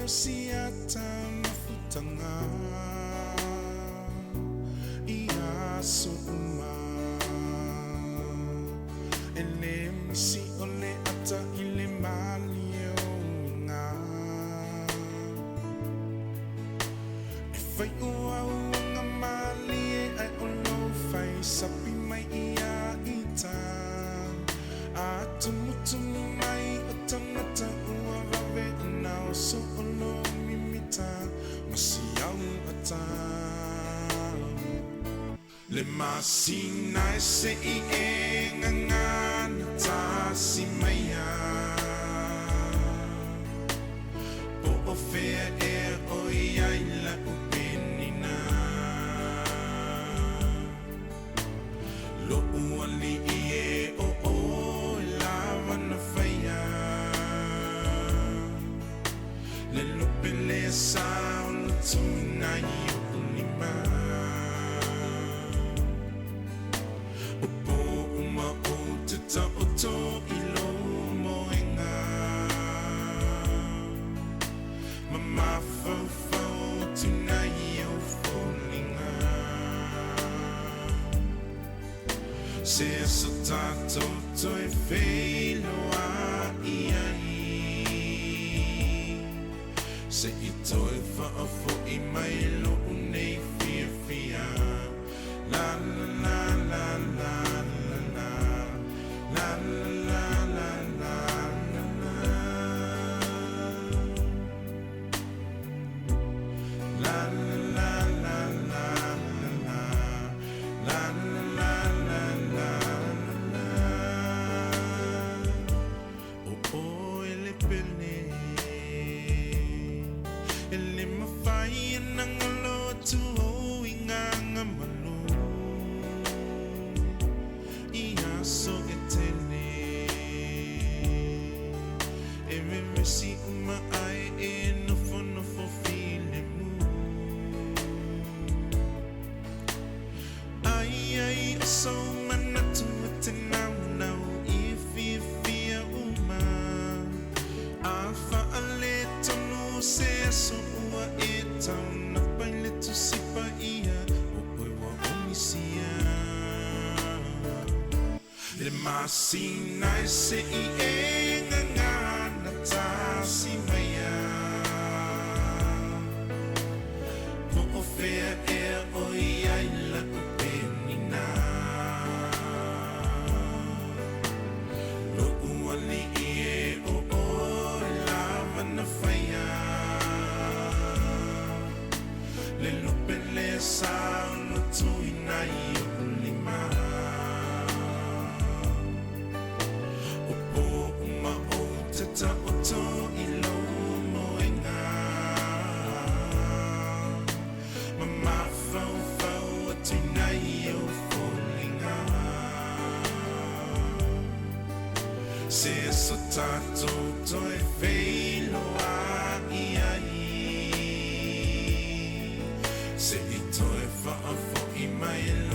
siata mafutanga ia soma ele misi ole ata ile malionga ifai ua uanga malie ai olo fai sapi mai ia ita atumutumu mai otangata ua rave nao so olo mimita masiau ata le Masinae se I ngangana tasi maya po ofea o iaila upenina lo uali o lava na faya le lupele sao tunai ulima ta oto ilo moenga mama fo tonight you falling se so tanto to e felo a iai se I to e fa fo I mai lo nei fia la la la la si uma ai no fo file mu ai so manatu tenau nau if ia uma afa ale tonu se so ua etau na paile tu sipa ia o wa omisia le Masinae se I ngangana tasi maya po ofea o iaila upenina lo uali o lava na faya le lupele sao no tuinai ulima ta oto ilo moenga mama fo tonight you falling se so tanto to e felo a iai se I to e fa fo I mai